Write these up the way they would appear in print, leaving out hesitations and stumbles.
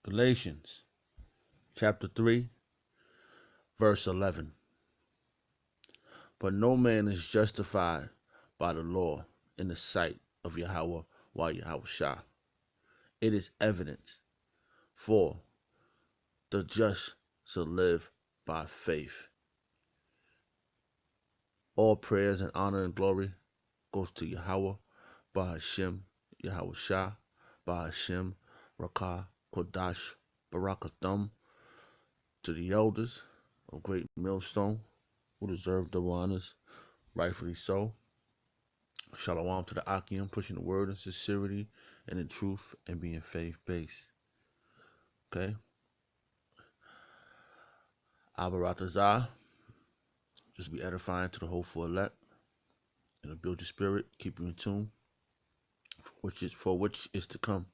Galatians chapter 3, verse 11. But no man is justified by the law in the sight of Yahweh while Yahweh Shah. It is evident, for the just shall live by faith. All prayers and honor and glory goes to Yahweh, by Hashem, Yahweh Shah, by Hashem, Rakah, Kodash, Barakathum, to the elders of Great Millstone, who deserve double honors, rightfully so. Shalom to the Akim, pushing the word in sincerity and in truth and being faith-based. Okay? Abaratazah, just be edifying to the hopeful elect, and to build your spirit, keep you in tune, for which is to come.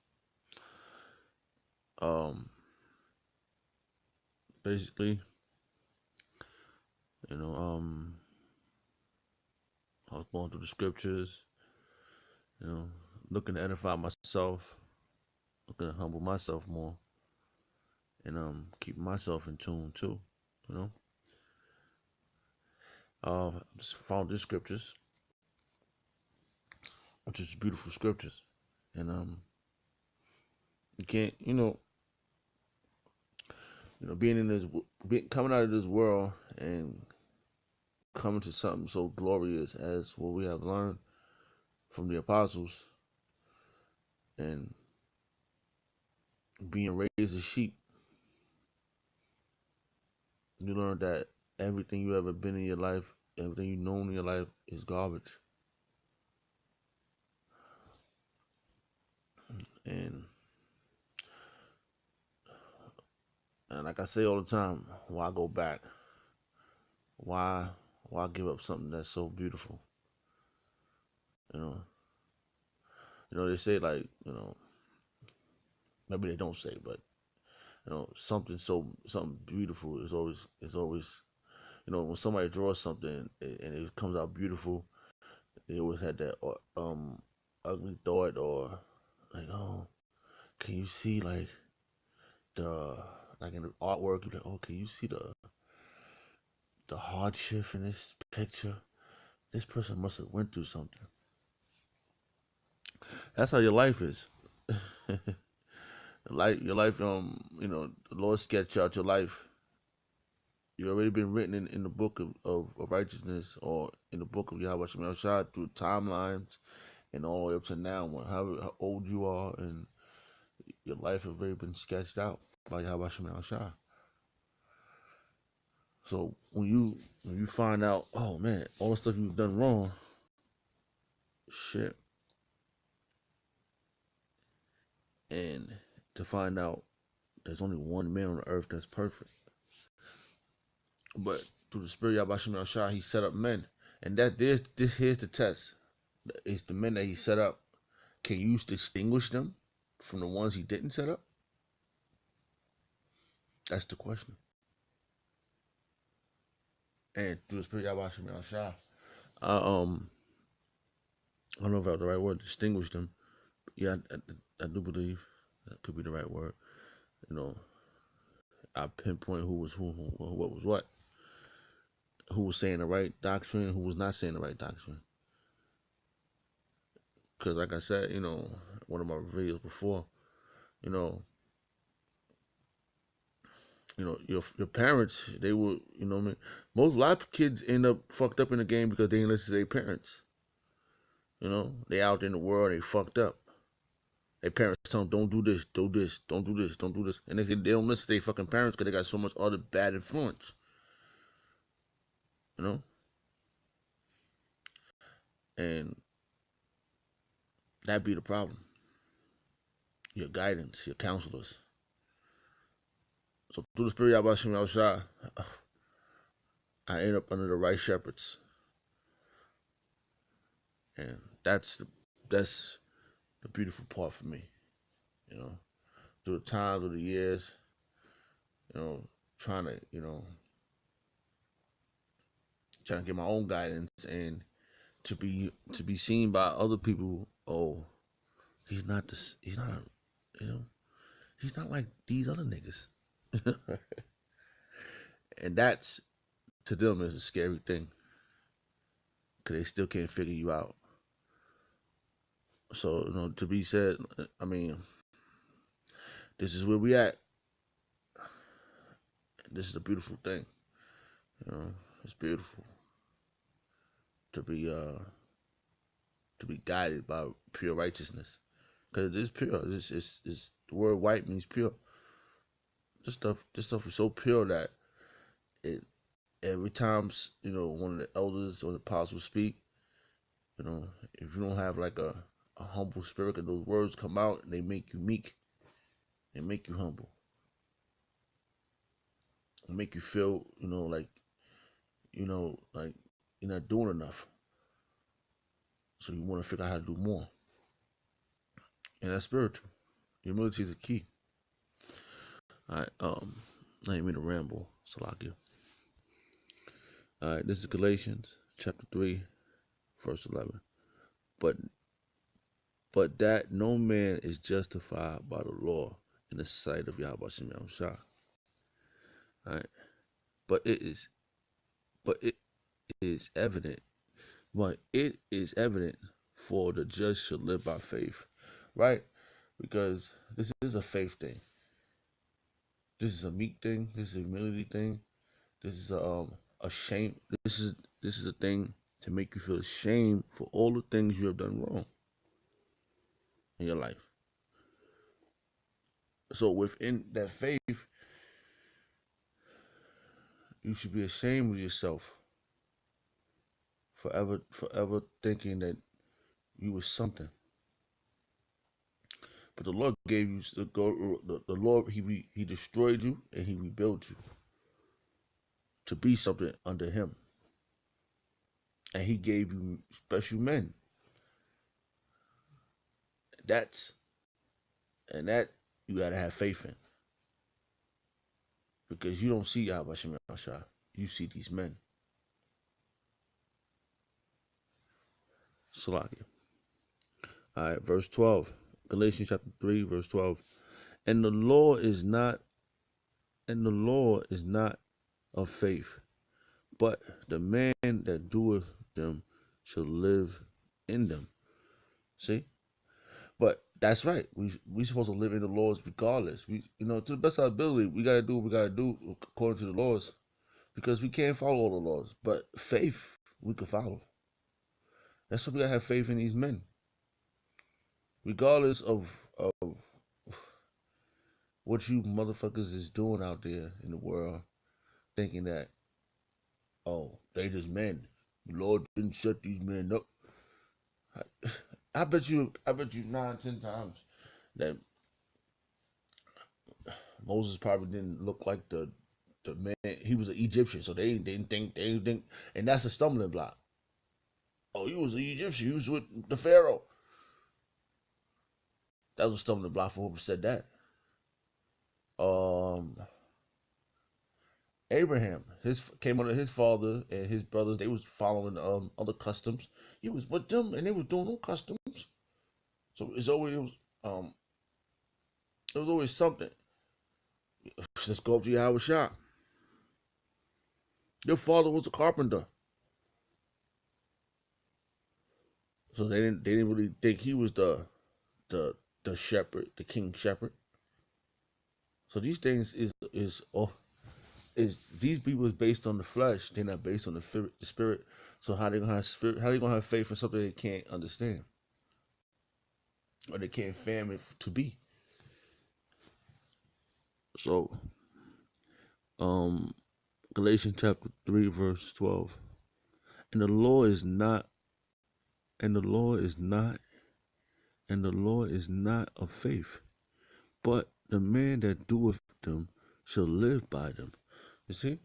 Basically, I was going through the scriptures, looking to edify myself, looking to humble myself more, and keep myself in tune too, just found these scriptures, which is beautiful scriptures, and you can't, coming out of this world and coming to something so glorious as what we have learned from the apostles and being raised as sheep. You learn that everything you ever been in your life, everything you known in your life is garbage. And like I say all the time, why go back? Why give up something that's so beautiful? They say, like, maybe they don't say, but something beautiful is always, when somebody draws something and it comes out beautiful, they always had that ugly thought, or like, oh, can you see like in the artwork, you're like, oh, can you see the hardship in this picture? This person must have went through something. That's how your life is. Your life, the Lord sketched out your life. You've already been written in the book of righteousness, or in the book of Yahweh Shem Shah, through timelines and all the way up to now, how old you are, and your life has already been sketched out by Yahweh Shem Shah. So when you find out, oh man, all the stuff you've done wrong, shit, and to find out there's only one man on the earth that's perfect, but through the spirit of Yahweh Shem Shah, he set up men, and here's the test: is the men that he set up, can you distinguish them from the ones he didn't set up? That's the question. And through the spirit of Yahweh Shem Shah, I don't know if I have the right word, distinguish them. Yeah, I do believe that could be the right word. I pinpoint who was who, what was what, who was saying the right doctrine, who was not saying the right doctrine. Because like I said, one of my videos before, your parents, they were, a lot of kids end up fucked up in the game because they didn't listen to their parents. They out in the world, they fucked up. Their parents tell them, don't do this, do this, don't do this, don't do this. And they don't listen to their fucking parents because they got so much other bad influence. And that be the problem. Your guidance, your counselors. So through the spirit of Yahweh Shem Shah, I end up under the right shepherds. And that's the beautiful part for me. Through the times, of the years, trying to get my own guidance, and to be seen by other people. Oh, he's not He's not like these other niggas. And that's, to them, is a scary thing. Because they still can't figure you out. So, to be said, I mean, this is where we at. This is a beautiful thing. It's beautiful to be guided by pure righteousness, because it is pure. It's the word white means pure. This stuff is so pure that it every time one of the elders or the apostles speak, if you don't have like a humble spirit, and those words come out and they make you meek, they make you humble, they make you feel like you're not doing enough, so you want to figure out how to do more, and that's spiritual. Humility is the key. All right, I ain't mean to ramble, Salakia. All right, this is Galatians chapter 3, verse 11. But that no man is justified by the law in the sight of Yahweh Shem Yahushua. All right, but it is evident. But it is evident, for the just shall live by faith, right? Because this is a faith thing. This is a meek thing. This is a humility thing. This is a shame. This is a thing to make you feel ashamed for all the things you have done wrong in your life. So within that faith, you should be ashamed of yourself forever thinking that you were something. But the Lord gave you the Lord. He destroyed you and He rebuilt you to be something under Him, and He gave you special men. That you gotta have faith in, because you don't see Yahweh Shem Yahushua. You see these men. Salakia. All right, verse 12. Galatians chapter 3, verse 12. And the law is not of faith, but the man that doeth them shall live in them. See? But that's right. We supposed to live in the laws regardless. We to the best of our ability, we gotta do what we gotta do according to the laws, because we can't follow all the laws. But faith we can follow. That's why we gotta have faith in these men, regardless of what you motherfuckers is doing out there in the world, thinking that, oh, they just men. The Lord didn't shut these men up. I bet you 9, 10 times that Moses probably didn't look like the man. He was an Egyptian, so they didn't think, and that's a stumbling block. Oh, he was an Egyptian. He was with the Pharaoh. That was a stumbling block for whoever said that. Abraham, came under his father and his brothers. They was following other customs. He was with them, and they was doing no customs. So it was always something. Let's go up to Yahweh shop. Your father was a carpenter, so they didn't really think he was the shepherd, the king shepherd. So these things is these people is based on the flesh. They're not based on the spirit. So how they gonna have spirit? How they gonna have faith in something they can't understand, or they can't fathom it to be? So, Galatians chapter 3, verse 12. And the law is not of faith, but the man that doeth them shall live by them. You see?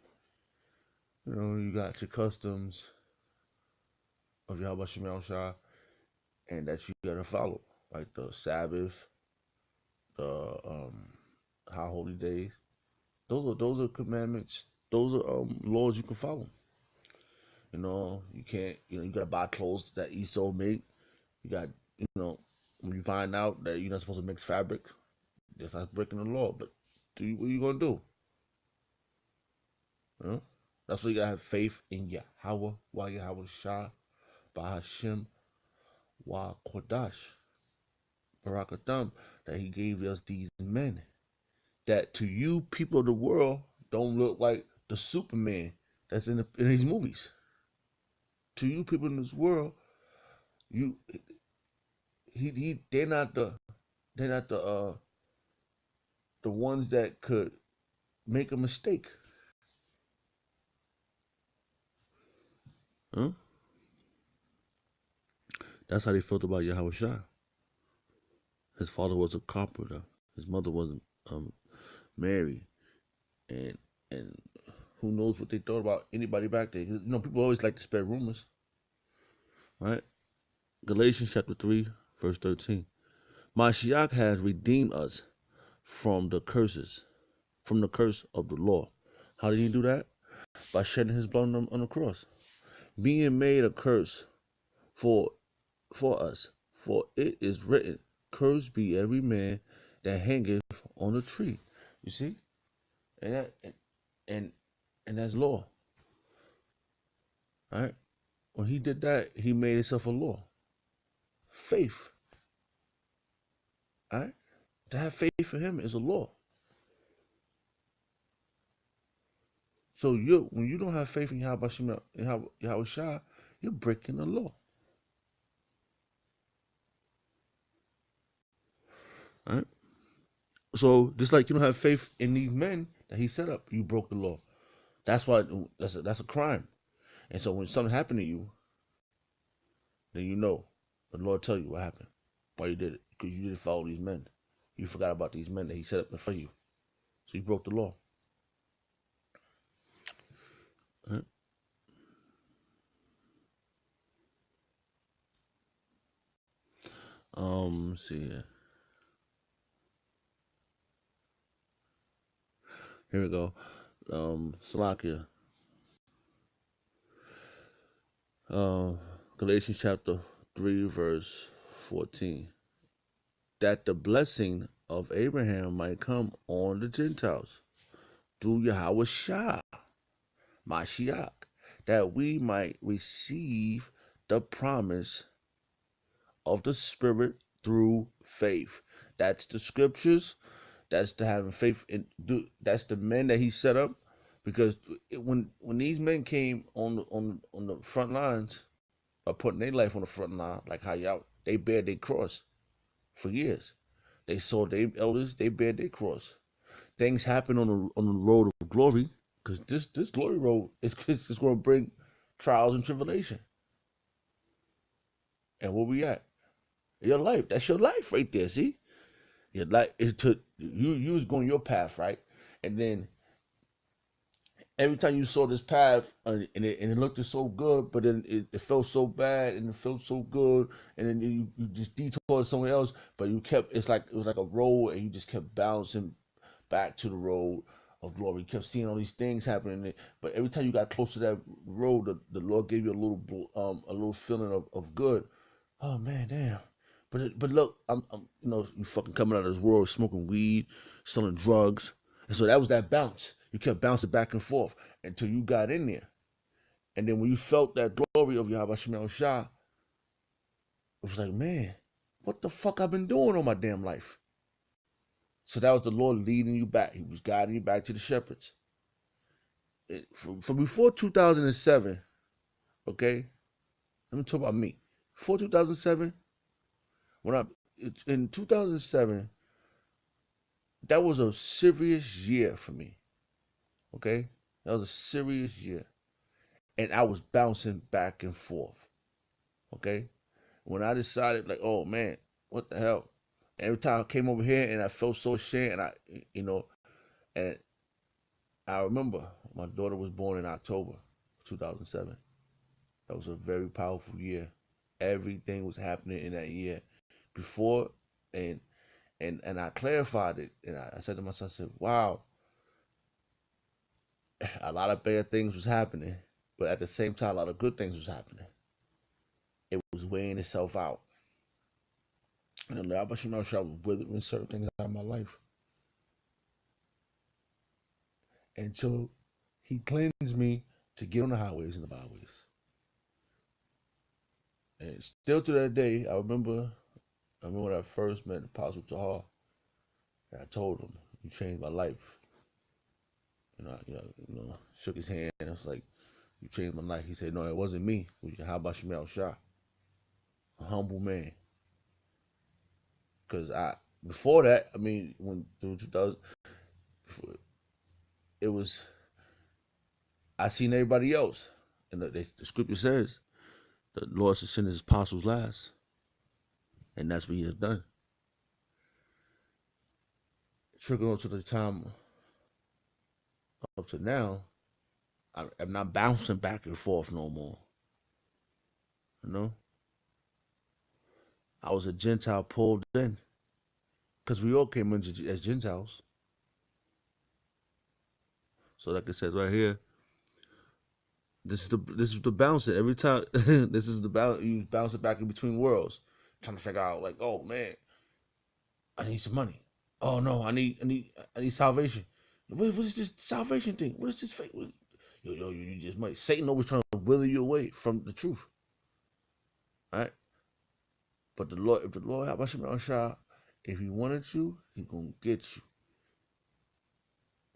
You got your customs of Yahweh Shem Yahushua, and that you gotta follow, like the Sabbath, the high holy days. Those are commandments. Those are laws you can follow. You can't. You gotta buy clothes that Esau made. You got. When you find out that you're not supposed to mix fabric, That's like breaking the law. But what are you gonna do? You know? That's why you gotta have faith in Yahweh, wa Yahweh Shah, Bahashim, wa Kodash, Barakatam, that he gave us these men. That to you people of the world don't look like the Superman that's in these movies. To you people in this world, you they're not the ones that could make a mistake. Huh? That's how they felt about Yahweh Shah. His father was a carpenter. His mother wasn't married, and and who knows what they thought about anybody back there? You know, people always like to spread rumors, right? Galatians chapter 3, verse 13. Mashiach has redeemed us from the curse of the law. How did he do that? By shedding his blood on the cross, being made a curse for us. For it is written, "Cursed be every man that hangeth on a tree." You see, and and and that's law, right? When he did that, he made himself a law. Faith, right? To have faith in him is a law. So when you don't have faith in Yahweh Shah, you're breaking the law, right? So just like you don't have faith in these men that he set up, you broke the law. That's why that's a crime. And so when something happened to you, then you know the Lord tell you what happened, why you did it, because you didn't follow these men. You forgot about these men that he set up in front of you, so you broke the law. Right? Let's see here. Here we go. Salakia. Galatians chapter 3, verse 14. That the blessing of Abraham might come on the Gentiles through Yahweh Shah, Mashiach, that we might receive the promise of the Spirit through faith. That's the scriptures. That's the having faith in. That's the men that he set up, because when these men came on the front lines by putting their life on the front line, like how y'all they bear their cross for years. They saw their elders. They bear their cross. Things happen on the road of glory, because this glory road is going to bring trials and tribulation. And where we at? Your life. That's your life right there. See, your life. It took you was going your path, right? And then every time you saw this path, and it looked so good, but then it felt so bad and it felt so good, and then you just detoured somewhere else, but you kept. It was like a road, and you just kept bouncing back to the road of glory. You kept seeing all these things happening, but every time you got close to that road, the Lord gave you a little feeling of good. Oh man, damn. But look, I'm you fucking coming out of this world smoking weed, selling drugs, and so that was that bounce. You kept bouncing back and forth until you got in there, and then when you felt that glory of Yahweh Shemel Shah, it was like, man, what the fuck I've been doing all my damn life? So that was the Lord leading you back. He was guiding you back to the shepherds. From before 2007, okay? Let me talk about me. Before 2007, when I in 2007, that was a serious year for me. Okay? That was a serious year. And I was bouncing back and forth. Okay? When I decided, like, oh man, what the hell? Every time I came over here and I felt so ashamed, and and I remember my daughter was born in October 2007. That was a very powerful year. Everything was happening in that year. Before and and I clarified it, and I said to myself, I said, wow, a lot of bad things was happening, but at the same time, a lot of good things was happening. It was weighing itself out. And the Abba Shema was withering certain things out of my life. until he cleansed me to get on the highways and the byways. And still to that day, I remember when I first met Apostle Tahar, and I told him, "You changed my life." Shook his hand. I was like, "You changed my life." He said, "No, it wasn't me. It was how about Shemel Shah, a humble man." Because before that, I mean, when through 2000, it was I seen everybody else, and the scripture says the Lord should send his apostles last, and that's what he has done. Trickling on to the time up to now, I'm not bouncing back and forth no more. You know, I was a Gentile pulled in because we all came in as Gentiles. So, like it says right here, this is the bouncing every time. This is the bounce. You bounce it back in between worlds, trying to figure out like, oh man, I need some money. Oh no, I need salvation. What is this salvation thing? What is this fake? You need just money. Satan always trying to wither you away from the truth. All right. But the Lord, if the Lord Shah, if he wanted you, he gonna get you.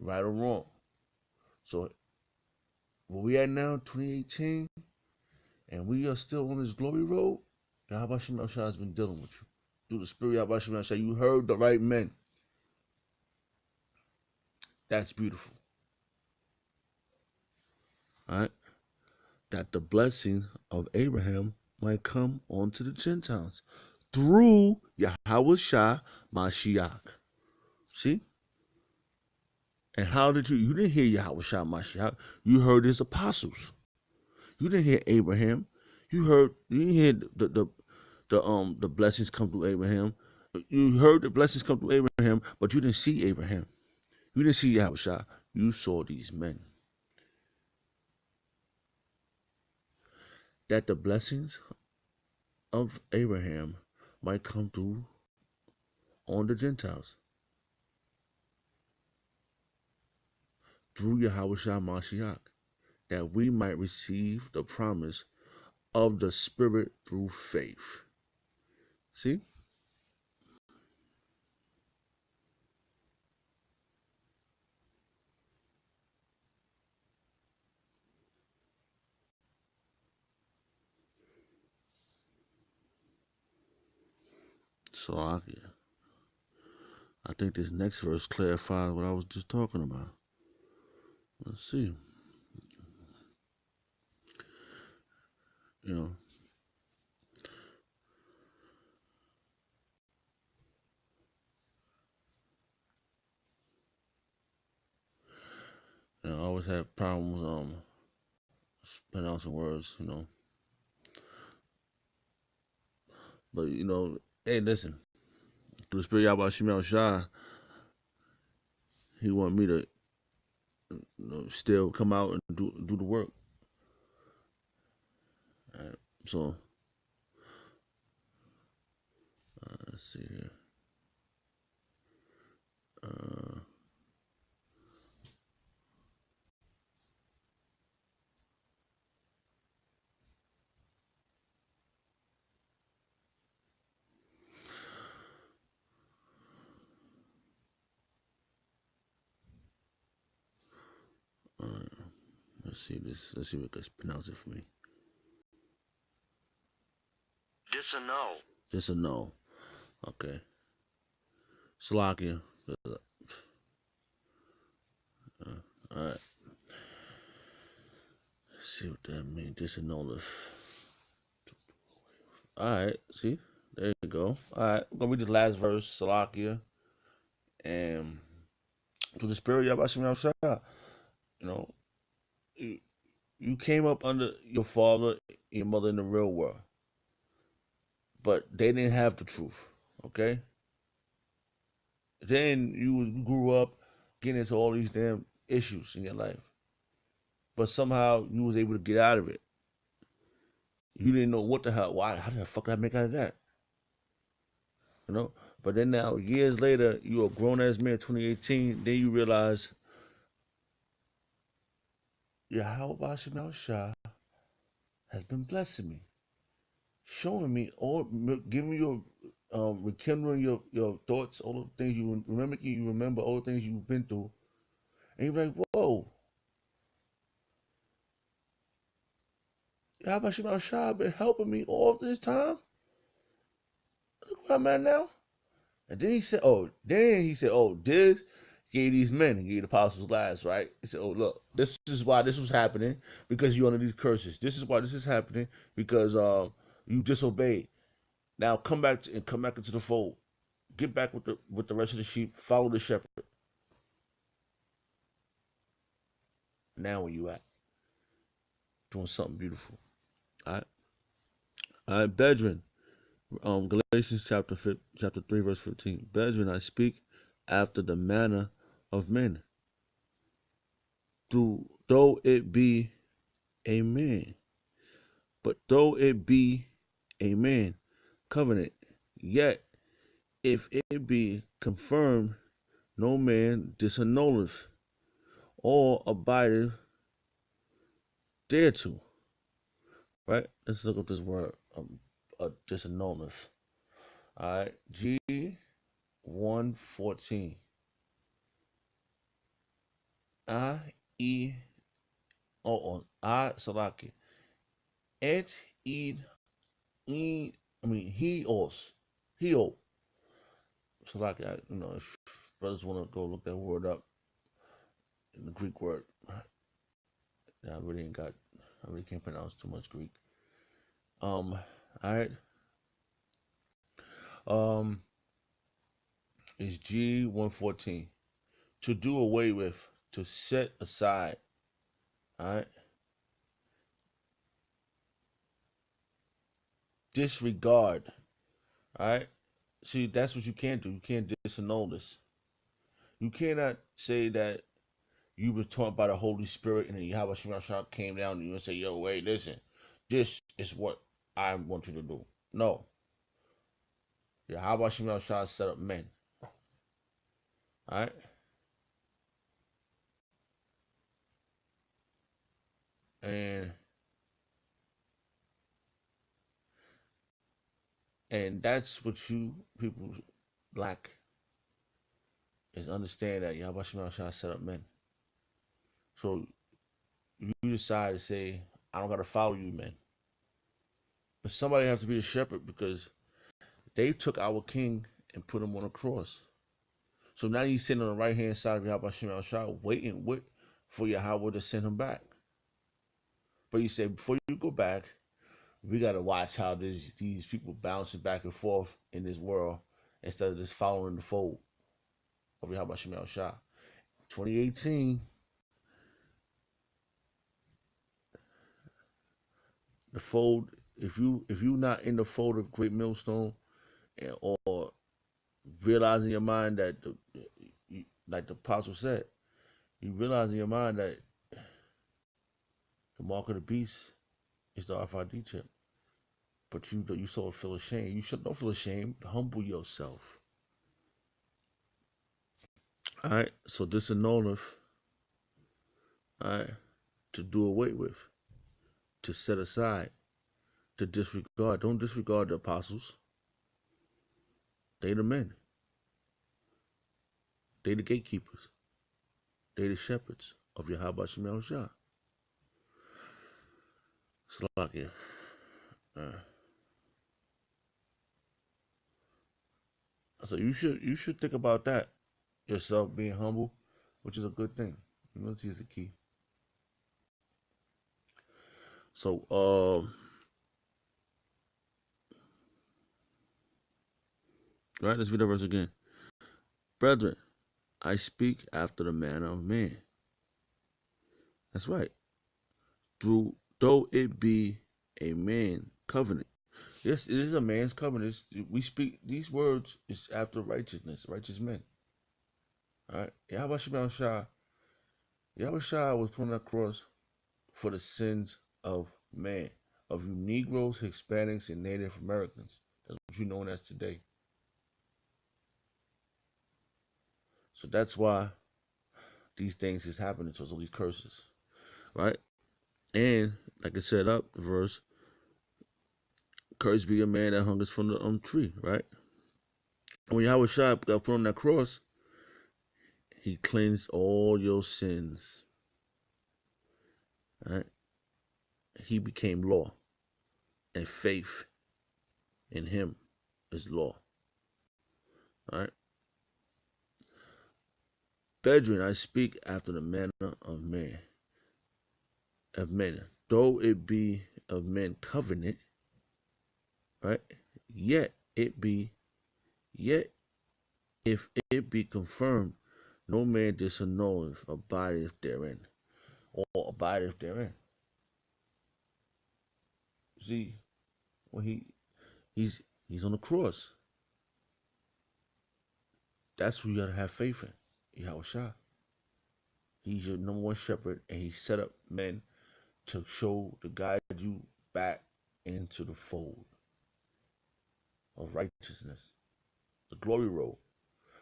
Right or wrong. So where we at now, 2018, and we are still on this glory road, Yahweh Shah has been dealing with you. Through the spirit of Yahweh Shah, you heard the right men. That's beautiful. All right. That the blessing of Abraham might come onto the Gentiles through Yahweh Shah Mashiach. See? And how did you didn't hear Yahweh Shah Mashiach, you heard his apostles. You didn't hear Abraham. You didn't hear the blessings come through Abraham. You heard the blessings come through Abraham, but you didn't see Abraham. You didn't see Yahweh Shah. You saw these men. That the blessings of Abraham might come through on the Gentiles through Yahweh Shah Mashiach, that we might receive the promise of the Spirit through faith. See? So I think this next verse clarifies what I was just talking about. Let's see. You know, I always have problems pronouncing words, But hey, listen, through the spirit of Yahweh Shemel Shah, he wanted me to still come out and do the work. All right. So let's see here. All right. Let's see this. Let's see what gets pronounced it for me. Just a no. Just a no. Okay. Slovakia. All right. Let's see what that means. Just a no. All right. See, there you go. All right. I'm gonna read the last verse, Slovakia, and to the spirit of Yahweh Shah. You know, you came up under your father and your mother in the real world, but they didn't have the truth. Okay. Then you grew up getting into all these damn issues in your life, but somehow you was able to get out of it. You didn't know what the hell. Why? How the fuck did I make out of that? You know. But then now, years later, you're a grown ass man, 2018. Then you realize Yahweh Shemel Shah has been blessing me, showing me all, giving you, rekindling your thoughts, all the things you remember. You remember all the things you've been through, and you're like, whoa, Yahweh Shemel Shah been helping me all this time. Look where I'm at now. And then he said, this gave these men, he gave the apostles last, right? He said, oh, look, this is why this was happening, because you're under these curses. This is why this is happening, because you disobeyed. Now come back into the fold. Get back with the rest of the sheep. Follow the shepherd. Now where you at? Doing something beautiful. All right, all right, brethren. Galatians chapter 3 verse 15. Brethren, I speak after the manner of men, though it be a man. But though it be a man covenant, yet if it be confirmed, no man disannulleth or abideth thereto. Right? Let's look up this word, disannulleth. All right, G 1:14. I e I salaki et ed e. I mean he o salaki. If brothers want to go look that word up in the Greek word, yeah, I really can't pronounce too much Greek. All right. Um, is G 1:14. To do away with, to set aside. All right. Disregard. All right. See, that's what you can't do. You can't disannul this. You cannot say that you were taught by the Holy Spirit and then Yahweh Shema came down to you and say, yo, wait, listen, this is what I want you to do. No. Yahweh Shema set up men. All right. And that's what you people lack, is understand that Yahweh Shema set up men. So you decide to say, I don't gotta follow you, man. But somebody has to be a shepherd, because they took our king and put him on a cross. So now he's sitting on the right hand side of Yahweh Shema Shah, waiting for Yahweh to send him back. But you say, before you go back, we gotta watch how these people bouncing back and forth in this world, instead of just following the fold of Yahweh Shema Shah. 2018, the fold. If you not in the fold of Great Millstone, or realize in your mind that like the apostle said, you realize in your mind that the mark of the beast is the RFID chip. But you sort of feel ashamed. You should don't feel ashamed. Humble yourself. All right. So this annulleth, all right, to do away with, to set aside, to disregard. Don't disregard the apostles. They the men. They the gatekeepers. They the shepherds of Yahweh Shemel Shah. Salakia. Uh, so you should think about that yourself, being humble, which is a good thing. Humility is the key. So right, let's read the verse again. Brethren, I speak after the manner of man. That's right. Though it be a man covenant. Yes, it is a man's covenant. We speak these words is after righteousness, righteous men. All right. Yahweh Shah was put on that cross for the sins of man, of you Negroes, Hispanics, and Native Americans. That's what you're known as today. So that's why these things is happening to us, all these curses. right? And like I said up the verse, cursed be a man that hungers from the tree, right? When Yahweh Shai got put on that cross, he cleansed all your sins, right? He became law, and faith in him is law, right? Brethren, I speak after the manner of men, though it be of men covenant, right? Yet it be, yet if it be confirmed, no man disannulleth, abideth therein, or abideth therein. See, when he's on the cross, that's who you gotta have faith in. Yahweh Shai. He's your number one shepherd, and he set up men to guide you back into the fold of righteousness, the glory road.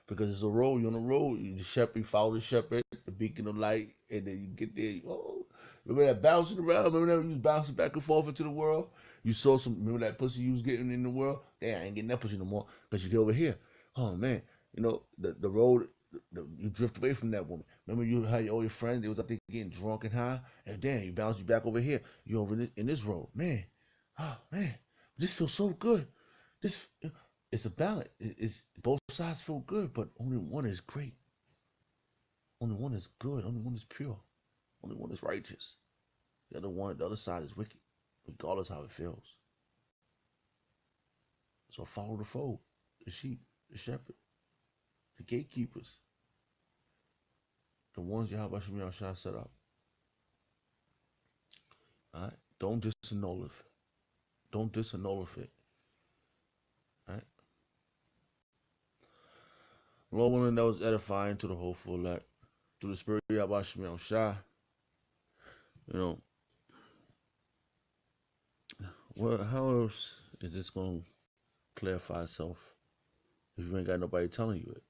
Because it's a road, you're on the road, the shepherd, you follow the shepherd, the beacon of light, and then you get there, remember that bouncing around? Remember that you was bouncing back and forth into the world? You saw remember that pussy you was getting in the world? Damn, I ain't getting that pussy no more, because you get over here. Oh, man, the road, you drift away from that woman. Remember you had all your friends, they was up there getting drunk and high, and then you bounce you back over here. You over in this road. Man, oh, man, this feels so good. This It's a balance. It's both sides feel good, but only one is great. Only one is good. Only one is pure. Only one is righteous. The other side is wicked, regardless how it feels. So follow the fold, the sheep, the shepherd, the gatekeepers, the ones Yahweh Shem Shah set up. All right, don't disannul it. Don't disannul it. All right, Lord willing, that was edifying to the hopeful elect through the spirit of Yahweh Shem Shah. You know, well, how else is this going to clarify itself if you ain't got nobody telling you it?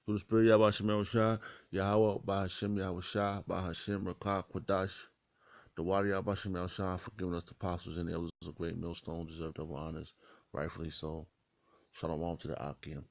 Through the spirit of Yahweh Shem Shah, Yahweh by Hashem Yahweh Shah, by Hashem Rakah Kwadash, the Wadi Yahweh Shem Shah, for giving us the apostles and the elders of great millstone, deserved of honors, rightfully so. Shalom to the Akim.